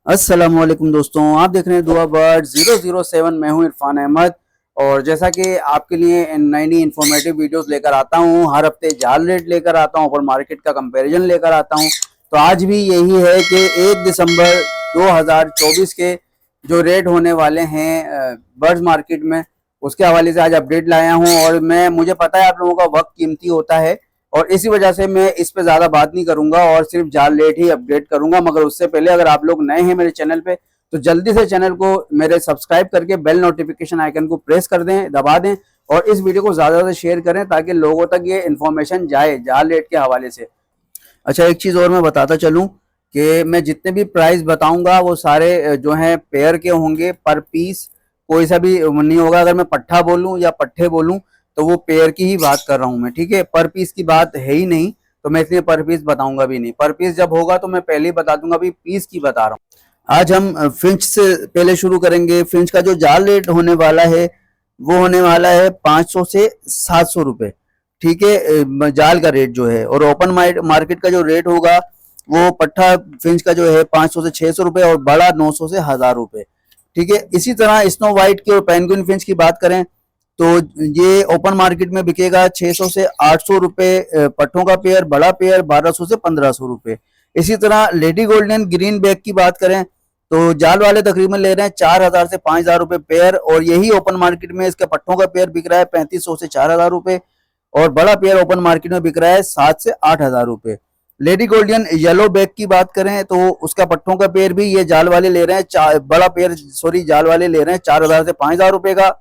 अस्सलामुअलैकुम दोस्तों, आप देख रहे हैं दुआ बर्ड 007। मैं हूं इरफान अहमद और जैसा कि आपके लिए नई नई इन्फॉर्मेटिव वीडियोस लेकर आता हूं, हर हफ्ते जाल रेट लेकर आता हूं, ऊपर मार्केट का कंपैरिजन लेकर आता हूं। तो आज भी यही है कि 1 दिसंबर 2024 के जो रेट होने वाले हैं बर्ड्स मार्केट में, उसके हवाले से आज अपडेट लाया हूँ। और मुझे पता है आप लोगों का वक्त कीमती होता है और इसी वजह से मैं इस पे ज्यादा बात नहीं करूंगा और सिर्फ जाल रेट ही अपडेट करूंगा। मगर उससे पहले अगर आप लोग नए हैं मेरे चैनल पे तो जल्दी से चैनल को मेरे सब्सक्राइब करके बेल नोटिफिकेशन आइकन को प्रेस कर दें, दबा दें और इस वीडियो को ज्यादा से शेयर करें ताकि लोगों तक ये इन्फॉर्मेशन जाए जाल रेट के हवाले से। अच्छा, एक चीज और मैं बताता चलूं कि मैं जितने भी प्राइस बताऊंगा वो सारे जो हैं पेयर के होंगे, पर पीस कोई सा भी नहीं होगा। अगर मैं पट्ठा बोलूं या पट्ठे बोलूं तो वो पेयर की ही बात कर रहा हूं मैं, ठीक है। पर पीस की बात है ही नहीं तो मैं इसलिए पर पीस बताऊंगा भी नहीं। पर पीस जब होगा तो मैं पहले ही बता दूंगा, अभी पीस की बता रहा हूँ। आज हम फिंच से पहले शुरू करेंगे। फिंच का जो जाल रेट होने वाला है वो होने वाला है 500 से 700 रुपए, ठीक है, जाल का रेट जो है। और ओपन मार्केट का जो रेट होगा वो पट्ठा फिंच का जो है 500 से 600 रुपए और बड़ा 900 से 1000 रुपए, ठीक है। इसी तरह स्नो व्हाइट की और पेंगुइन फिंच की बात करें तो ये ओपन मार्केट में बिकेगा 600 से 800 रुपए पट्टों का पेयर, बड़ा पेयर 1200 से 1500 रुपए। इसी तरह लेडी गोल्डन ग्रीन बैग की बात करें तो जाल वाले तकरीबन ले रहे हैं 4000 से 5000 रुपए पेयर और यही ओपन मार्केट में इसके पट्टों का पेयर बिक रहा है 3500 से 4000 रुपए और बड़ा पेयर ओपन मार्केट में बिक रहा है 7 से 8000 रुपए। लेडी गोल्डन येलो बैग की बात करें तो उसका पट्टों का पेयर भी ये जाल वाले ले रहे हैं, बड़ा पेयर सॉरी जाल वाले ले रहे हैं 4000 से 5000 रुपए का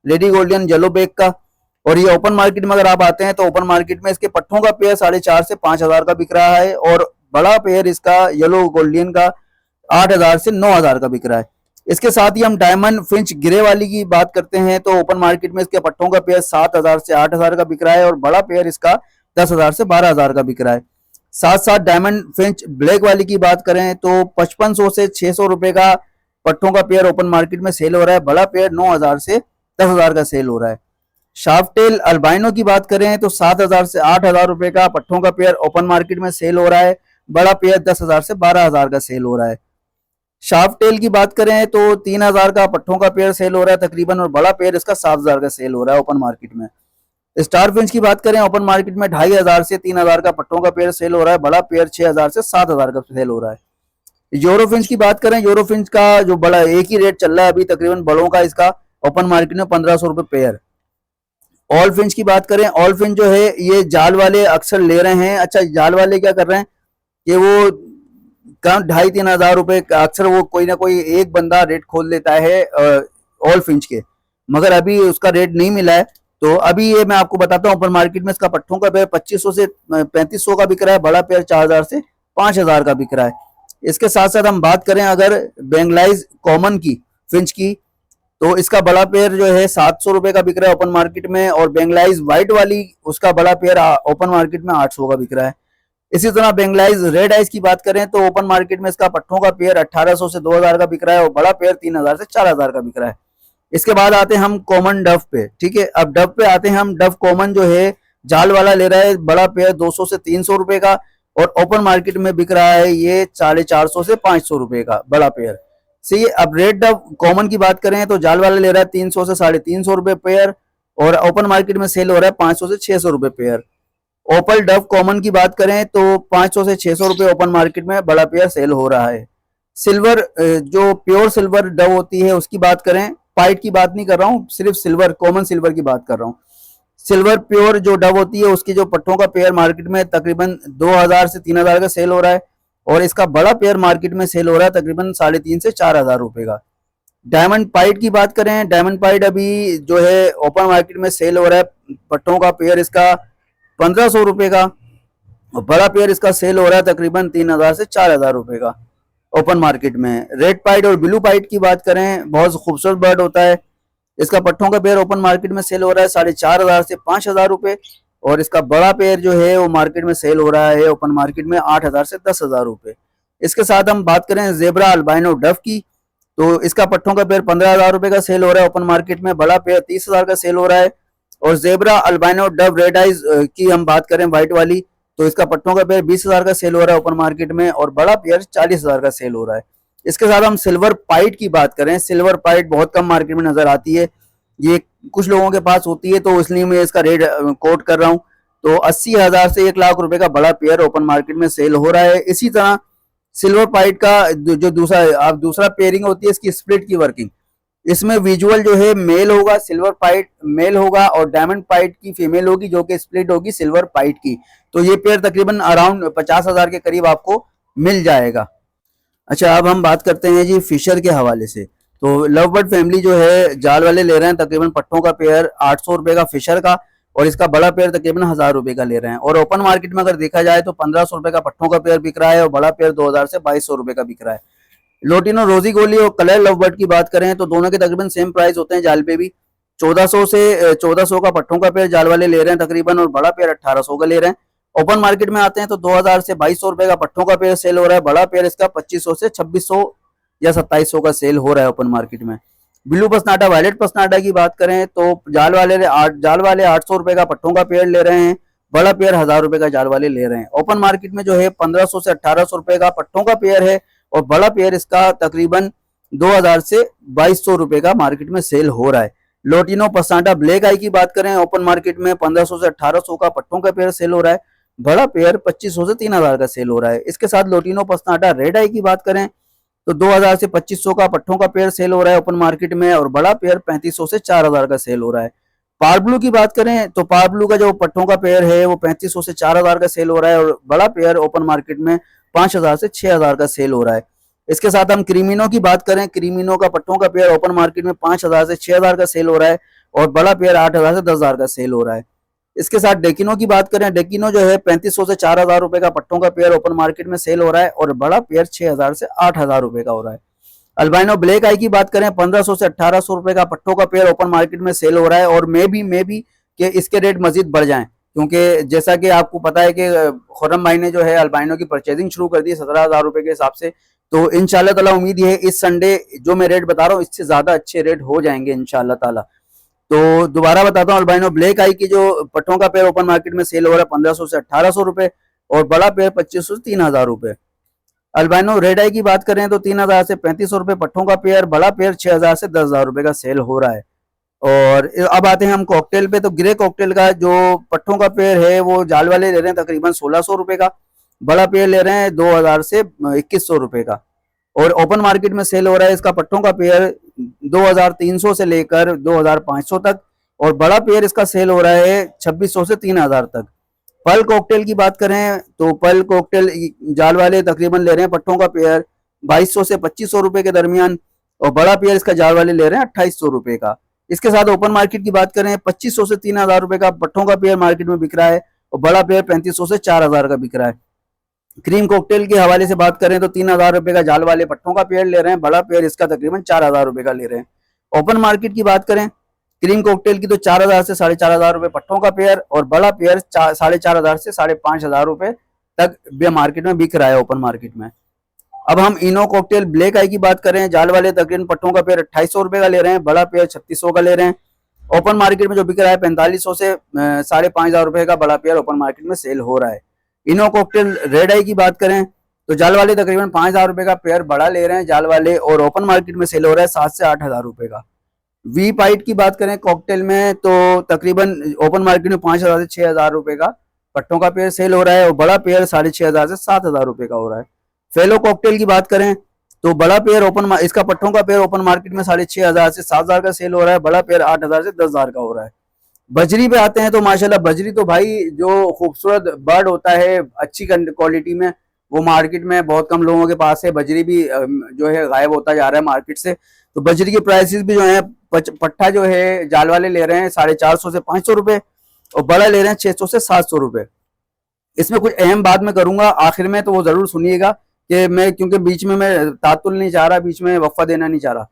लेडी गोल्डन येलो बैग का। और ये ओपन मार्केट में अगर आप आते हैं तो ओपन मार्केट में इसके पट्टों का पेयर 4.5 से 5000 का बिक रहा है और बड़ा पेयर इसका येलो गोल्डन का 8000 से 9000 का बिक रहा है। इसके साथ ही हम डायमंड फिंच ग्रे वाली की बात करते हैं तो ओपन मार्केट में इसके पट्टों का पेयर 7000 से 8000 का बिक रहा है और बड़ा पेयर इसका 10000 से 12000 का बिक रहा है। साथ साथ डायमंड फिंच ब्लैक वाली की बात करें तो 5500 से 600 रुपए का पट्टों का पेयर ओपन मार्केट में सेल हो रहा है, बड़ा पेयर 9000 से 10000 का सेल हो रहा है। शार्पटेल अल्बाइनो की बात करें तो 7000 से 8000 रुपए का पट्टों का पेयर ओपन मार्केट में सेल हो रहा है, बड़ा पेयर 10000 से 12000 का सेल हो रहा है। शार्प टेल की बात करें तो 3000 का पट्टों का पेयर सेल हो रहा है तकरीबन और बड़ा पेयर इसका 7000 का सेल हो रहा है ओपन मार्केट में। स्टार फिंच की बात करें ओपन मार्केट में 2500 से 3000 का पट्टों का पेयर सेल हो रहा है, बड़ा पेयर 6000 से 7000 का सेल हो रहा है। यूरो फिंच की बात करें, यूरो फिंच का जो बड़ा एक ही रेट चल रहा है अभी तकरीबन बड़ों का इसका ओपन मार्केट में 1500 रुपए पेयर। ऑल फिंच की बात करें, ऑल फिंच जो है ये जाल वाले अक्सर ले रहे हैं। अच्छा, जाल वाले क्या कर रहे हैं कि वो कम 2500-3000 रुपए अक्सर वो कोई ना कोई एक बंदा रेट खोल लेता है ऑल फिंच के, मगर अभी उसका रेट नहीं मिला है। तो अभी ये मैं आपको बताता हूँ ओपन मार्केट में इसका पट्टों का पेयर 2500 से 3500 का बिक रहा है, बड़ा पेयर 4000 से 5000 का बिक रहा है। इसके साथ साथ हम बात करें अगर बेंगलाइज कॉमन की फिंच की तो इसका बड़ा पेयर जो है 700 रुपए का बिक रहा है ओपन मार्केट में और बेंगलाइज व्हाइट वाली उसका बड़ा पेयर ओपन मार्केट में 800 का बिक रहा है। इसी तरह बेंगलाइज रेड आइज की बात करें तो ओपन मार्केट में इसका पट्टों का पेयर 1800 से 2000 का बिक रहा है और बड़ा पेयर 3000 से 4000 का बिक रहा है। इसके बाद आते हैं हम कॉमन डव पे, ठीक है। अब डव पे आते हैं हम। डव कॉमन जो है जाल वाला ले रहा है बड़ा पेयर 200 से 300 रुपए का और ओपन मार्केट में बिक रहा है ये 450 से 500 रुपए का बड़ा पेयर। सही है। अब रेड डव कॉमन की बात करें तो जाल वाला ले रहा है 300 से 350 रुपए पेयर और ओपन मार्केट में सेल हो रहा है 500 से 600 रुपए पेयर। ओपल डव कॉमन की बात करें तो 500 से 600 रुपए ओपन मार्केट में बड़ा पेयर सेल हो रहा है। सिल्वर जो प्योर सिल्वर डव होती है उसकी बात करें, पाइट की बात नहीं कर रहा हूँ, सिर्फ सिल्वर कॉमन सिल्वर की बात कर रहा हूँ। सिल्वर प्योर जो डव होती है उसकी जो पट्टों का पेयर मार्केट में तकरीबन 2000 से 3000 का सेल हो रहा है और इसका बड़ा पेयर मार्केट में सेल हो रहा है तकरीबन 3500 से 4000 रुपए का। डायमंड पाइट की बात करें, डायमंड पाइट अभी जो है ओपन मार्केट में सेल हो रहा है पट्टों का पेयर इसका 1500 रुपए का और बड़ा पेयर इसका सेल हो रहा है तकरीबन 3000 से 4000 रुपए का ओपन मार्केट में। रेड पाइट और ब्लू पाइट की बात करें, बहुत खूबसूरत बर्ड होता है। इसका पट्टों का पेयर ओपन मार्केट में सेल हो रहा है 4500 से 5000 रुपए और इसका बड़ा पेयर जो है वो मार्केट में सेल हो रहा है ओपन मार्केट में 8000 से 10000 रुपए। इसके साथ हम बात करें जेब्रा अल्बाइनो डव की तो इसका पट्टों का पेयर 15000 रुपए का सेल हो रहा है ओपन मार्केट में, बड़ा पेयर 30000 का सेल हो रहा है। और zebra albino Dove red eyes की हम बात करें व्हाइट वाली तो इसका पट्टों का पेयर 20000 का सेल हो रहा है ओपन मार्केट में और बड़ा पेयर 40000 का सेल हो रहा है। इसके साथ हम सिल्वर पाइट की बात करें, सिल्वर पाइट बहुत कम मार्केट में नजर आती है, ये कुछ लोगों के पास होती है, तो इसलिए मैं इसका रेट कोट कर रहा हूँ। तो 80,000 से 1 लाख रुपए का बड़ा पेयर ओपन मार्केट में सेल हो रहा है। इसी तरह सिल्वर पाइट का जो दूसरा पेयरिंग होती है इसकी स्प्लिट की वर्किंग, इसमें विजुअल जो है मेल होगा, सिल्वर पाइट मेल होगा और डायमंड पाइट की फीमेल होगी जो कि स्प्लिट होगी सिल्वर पाइट की। तो ये पेयर तकरीबन अराउंड 50,000 के करीब आपको मिल जाएगा। अच्छा, अब हम बात करते हैं जी फिशर के हवाले से। तो लव बर्ड फैमिली जो है जाल वाले ले रहे हैं तकरीबन पट्टों का पेयर 800 रुपए का फिशर का, और इसका बड़ा पेयर तकरीबन 1000 रुपए का ले रहे हैं। और ओपन मार्केट में अगर देखा जाए तो 1500 रुपए का पट्टों का पेयर बिक रहा है और बड़ा पेयर 2000 से 2200 रुपए का बिक रहा है। लोटिनो रोजी गोली और कलर लव बर्ड की बात करें तो दोनों के तकरीबन सेम प्राइस होते हैं जाल पे भी। 1400 का पट्टों का पेयर जाल वाले ले रहे हैं तकरीबन, और बड़ा पेयर 1800 का ले रहे हैं। ओपन मार्केट में आते हैं तो 2000 से 2200 रुपए का पट्टों का पेयर सेल हो रहा है, बड़ा पेयर इसका 2500 से 2600 या 2700 का सेल हो रहा है ओपन मार्केट में। ब्लू पसनाटा वायलेट पसनाटा की बात करें तो जाल वाले 800 रुपए का पट्टों का पेयर ले रहे हैं, बड़ा पेयर 1000 रुपए का जाल वाले ले रहे हैं। ओपन मार्केट में जो है 1500 से 1800 रुपए का पट्टों का पेयर है और बड़ा पेयर इसका तकरीबन 2000 से 2200 रुपए का मार्केट में सेल हो रहा है। लोटिनो पसनाटा ब्लैक आई की बात करें ओपन मार्केट में 1500 से 1800 का पट्टों का पेयर सेल हो रहा है, बड़ा पेयर 2500 से 3000 का सेल हो रहा है। इसके साथ लोटिनो पसनाटा रेड आई की बात करें तो 2000 से 2500 का पट्टों का पेयर सेल हो रहा है ओपन मार्केट में, और बड़ा पेयर 3500 से 4000 का सेल हो रहा है। पार ब्लू की बात करें तो पार ब्लू का जो पट्टों का पेयर है वो 3500 से 4000 का सेल हो रहा है और बड़ा पेयर ओपन मार्केट में 5000 से 6000 का सेल हो रहा है। इसके साथ हम क्रीमिनो की बात करें, क्रीमिनो का पट्टों का पेयर ओपन मार्केट में 5000 से 6000 का सेल हो रहा है और बड़ा पेयर 8000 से 10000 का सेल हो रहा है। इसके साथ डेकिनो की बात करें, डेकिनो जो है 3500 से 4000 रुपए का पट्टों का पेयर ओपन मार्केट में सेल हो रहा है और बड़ा पेयर 6000 से 8000 रुपए का हो रहा है। अल्बाइनो ब्लैक आई की बात करें 1500 से 1800 रुपए का पट्टों का पेयर ओपन मार्केट में सेल हो रहा है और मे भी कि इसके रेट मजीद बढ़ जाएं, क्योंकि जैसा कि आपको पता है कि खुर्रम भाई ने जो है अल्बाइनो की परचेजिंग शुरू कर दी 17,000 रुपए के हिसाब से। तो इंशाल्लाह ताला उम्मीद है इस संडे जो मैं रेट बता रहा हूँ इससे ज्यादा अच्छे रेट हो जाएंगे इंशाल्लाह ताला। तो दोबारा बताता हूँ, अल्बाइनो ब्लैक आई की जो पट्टों का पेयर ओपन मार्केट में सेल हो रहा है 1500 से 1800 रुपए और बड़ा पेयर 2500 से 3000 रुपए। अल्बाइनो रेड आई की बात करें तो 3000 से 3500 रुपए पट्टों का पेयर, बड़ा पेयर 6000 से 10,000 रुपए का सेल हो रहा है। और अब आते हैं हम कॉकटेल पे। तो ग्रे कॉकटेल का जो पट्टों का पेयर है वो जाल वाले ले रहे हैं तकरीबन 1600 रुपए का, बड़ा पेयर ले रहे हैं 2000 से 2100 रुपए का और ओपन मार्केट में सेल हो रहा है इसका पट्टों का पेयर 2300 से लेकर 2500 तक और बड़ा पेयर इसका सेल हो रहा है 2600 से 3000 तक। पल कॉकटेल की बात करें तो पल कॉकटेल जाल वाले तकरीबन ले रहे हैं पट्टों का पेयर 2200 से 2500 रुपए के दरमियान और बड़ा पेयर इसका जाल वाले ले रहे हैं 2800 रुपए का। इसके साथ ओपन मार्केट की बात करें 2500 से 3000 रुपए का पट्टों का पेयर मार्केट में बिक रहा है और बड़ा पेयर 3500 से 4000 का बिक रहा है। क्रीम कॉकटेल के हवाले से बात करें तो 3000 रुपए का जाल वाले पट्टों का पेयर ले रहे हैं, बड़ा पेयर इसका तकरीबन 4000 रुपए का ले रहे हैं। ओपन मार्केट की बात करें क्रीम कॉकटेल की तो 4000 से 4500 रुपए पट्टों का पेयर और बड़ा पेयर 4500 से 5500 रुपए तक मार्केट में बिक रहा है ओपन मार्केट में। अब हम इनो कॉकटेल ब्लैक आई की बात करें, जाल वाले तकरीबन पट्टों का पेयर 2800 रुपए का ले रहे हैं, बड़ा पेयर 3600 का ले रहे हैं। ओपन मार्केट में जो बिक रहा है 4500 से 5500 रुपए का बड़ा पेयर ओपन मार्केट में सेल हो रहा है। इनो कॉकटेल रेड आई की बात करें तो जाल वाले तकरीबन 5000 रुपए का पेयर बड़ा ले रहे हैं जाल वाले और ओपन मार्केट में सेल हो रहा है 7 से 8000 रुपए का। वी पाइट की बात करें कॉकटेल में तो तकरीबन ओपन मार्केट में 5000 से 6000 रुपए का पट्टों का पेयर सेल हो रहा है और बड़ा पेयर 6500 से 7000 रुपए का हो रहा है। फेलो कॉकटेल की बात करें तो बड़ा पेयर इसका पट्टों का पेयर ओपन मार्केट में 6500 से 7000 का सेल हो रहा है, बड़ा पेयर 8000 से 10000 का हो रहा है। बजरी पे आते हैं तो माशाल्लाह बजरी तो भाई जो खूबसूरत बर्ड होता है अच्छी क्वालिटी में वो मार्केट में बहुत कम लोगों के पास है, बजरी भी जो है गायब होता जा रहा है मार्केट से। तो बजरी के प्राइसेस भी जो है पट्टा जो है जाल वाले ले रहे हैं 450 से 500 रुपए और बड़ा ले रहे हैं 600 से 700 रुपए। इसमें कुछ अहम बात मैं करूंगा आखिर में तो वो जरूर सुनिएगा कि मैं क्योंकि बीच में मैं तातुल नहीं चाह रहा, बीच में वक्फा देना नहीं चाह रहा।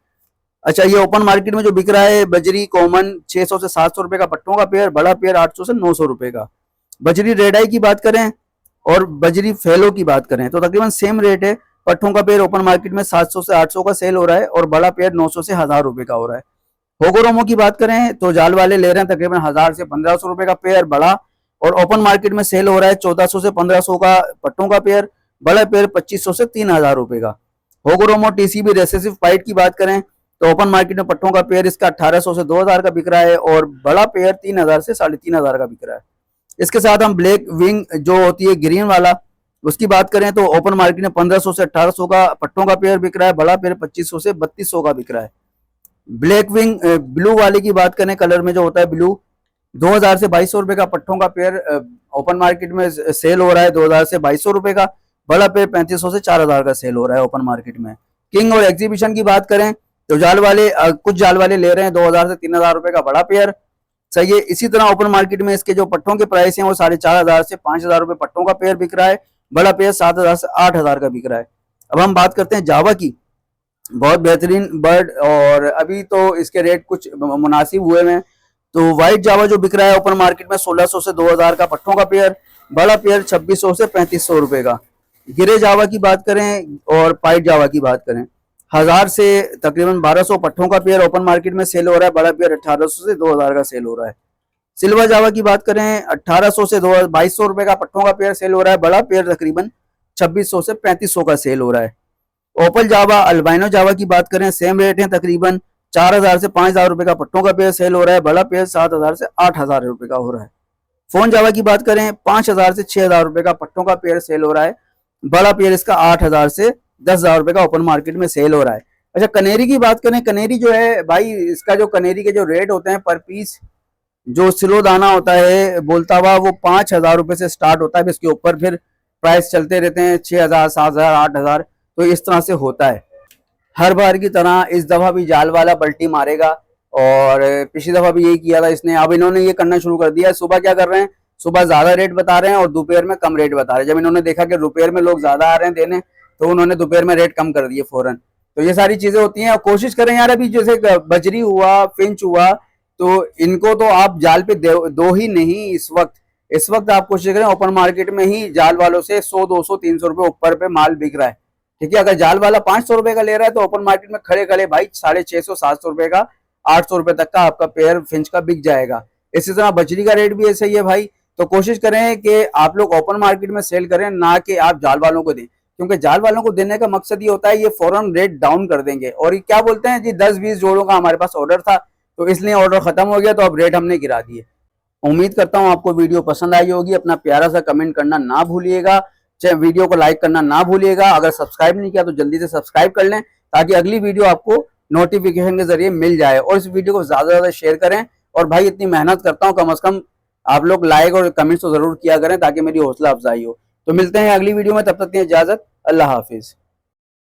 अच्छा, ये ओपन मार्केट में जो बिक रहा है बजरी कॉमन 600 से 700 रुपए का पट्टों का पेयर, बड़ा पेयर 800 से 900 रुपए का। बजरी रेड आई की बात करें और बजरी फेलो की बात करें तो तकरीबन सेम रेट है, पट्टों का पेयर ओपन मार्केट में 700 से 800 का सेल हो रहा है और बड़ा पेयर 900 से 1000 रुपए का हो रहा है। होगोरोमो की बात करें तो जाल वाले ले रहे हैं तकरीबन 1000 से 1500 रुपए का पेयर बड़ा और ओपन मार्केट में सेल हो रहा है 1400 से 1500 का पट्टों का पेयर, बड़ा पेयर 2500 से 3000 रुपए का। होगोरोमो टीसीबी रेसेसिव पाइट की बात करें तो ओपन मार्केट में पट्टों का पेयर इसका 1800 से 2000 का बिक रहा है और बड़ा पेयर 3000 से 3500 का बिक रहा है। इसके साथ हम ब्लैक विंग जो होती है ग्रीन वाला, उसकी बात करें तो ओपन मार्केट में 1500 से 1800 का पट्टों का पेयर बिक रहा है, बड़ा पेयर 2500 से 3200 का बिक रहा है। ब्लैक विंग ब्लू वाले की बात करें, कलर में जो होता है ब्लू, 2000 से 2200 रुपए का पट्टों का पेयर ओपन मार्केट में सेल हो रहा है, 2000 से 2200 रुपए का। बड़ा पेयर 3500 से 4000 का सेल हो रहा है ओपन मार्केट में। किंग और एग्जीबिशन की बात करें तो जाल वाले कुछ जाल वाले ले रहे हैं 2000 से 3000 रुपए का बड़ा पेयर, सही है। इसी तरह ओपन मार्केट में इसके जो पट्टों के प्राइस हैं वो 4500 से 5000 रुपए पट्टों का पेयर बिक रहा है, बड़ा पेयर 7000 से 8000 का बिक रहा है। अब हम बात करते हैं जावा की, बहुत बेहतरीन बर्ड, और अभी तो इसके रेट कुछ मुनासिब हुए हैं। तो व्हाइट जावा जो बिक रहा है ओपन मार्केट में 1600 से 2000 का पट्टों का पेयर, बड़ा पेयर 2600 से 3500 रुपए का। गिरे जावा की बात करें और पाइट जावा की बात करें, 1000 से तकरीबन 1200 पट्टों का पेयर ओपन मार्केट में सेल हो रहा है, बड़ा पेयर 1800 से 2000 का सेल हो रहा है। सिल्वर जावा की बात करें 1800 से 2200 रुपए का पट्टों का पेयर सेल हो रहा है, बड़ा पेयर तकरीबन 2600 से 3500 का सेल हो रहा है। ओपल जावा अल्बाइनो जावा की बात करें, सेम रेट है, तकरीबन 4000 से 5000 रुपए का पट्टों का पेयर सेल हो रहा है, बड़ा पेयर 7000 से 8000 रुपए का हो रहा है। फोन जावा की बात करें 5000 से 6000 रुपए का पट्टों का पेयर सेल हो रहा है, बड़ा पेयर इसका 8000 से 10000 रुपए का ओपन मार्केट में सेल हो रहा है। अच्छा, कनेरी की बात करें, कनेरी जो है भाई, इसका जो कनेरी के जो रेट होते हैं पर पीस, जो सिलो दाना होता है बोलता हुआ, वो 5000 रुपए से स्टार्ट होता है, इसके ऊपर फिर प्राइस चलते रहते हैं 6000 7000 8000, तो इस तरह से होता है। हर बार की तरह इस दफा भी जाल वाला पलटी मारेगा, और पिछली दफा भी यही किया था इसने। अब इन्होंने ये करना शुरू कर दिया है, सुबह क्या कर रहे हैं, सुबह ज्यादा रेट बता रहे हैं और दोपहर में कम रेट बता रहे हैं। जब इन्होंने देखा कि दोपहर में लोग ज्यादा आ रहे हैं देने, तो उन्होंने दोपहर में रेट कम कर दिए फौरन। तो ये सारी चीजें होती हैं। और कोशिश करें यार, अभी जैसे बजरी हुआ, फिंच हुआ, तो इनको तो आप जाल पे दो ही नहीं इस वक्त आप कोशिश करें, ओपन मार्केट में ही जाल वालों से 100 200 300 रुपए ऊपर पे माल बिक रहा है, ठीक है। अगर जाल वाला 500 रुपए का ले रहा है तो ओपन मार्केट में खड़े खड़े भाई 650 700 रुपए का, 800 रुपए तक का आपका पेयर फिंच का बिक जाएगा। इसी तरह बजरी का रेट भी ऐसा ही है भाई। तो कोशिश करें कि आप लोग ओपन मार्केट में सेल करें, ना कि आप जाल वालों को दें, क्योंकि जाल वालों को देने का मकसद ये होता है ये फौरन रेट डाउन कर देंगे। और ये क्या बोलते हैं जी, 10-20 जोड़ों का हमारे पास ऑर्डर था, तो इसलिए ऑर्डर खत्म हो गया, तो अब रेट हमने गिरा दिए। उम्मीद करता हूँ आपको वीडियो पसंद आई होगी। अपना प्यारा सा कमेंट करना ना भूलिएगा, चाहे वीडियो को लाइक करना ना भूलिएगा। अगर सब्सक्राइब नहीं किया तो जल्दी से सब्सक्राइब कर लें, ताकि अगली वीडियो आपको नोटिफिकेशन के जरिए मिल जाए। और इस वीडियो को ज्यादा से ज्यादा शेयर करें। और भाई इतनी मेहनत करता हूँ, कम से कम आप लोग लाइक और कमेंट्स तो जरूर किया करें, ताकि मेरी हौसला अफजाई हो। तो मिलते हैं अगली वीडियो में, तब तक की इजाजत, अल्लाह हाफिज।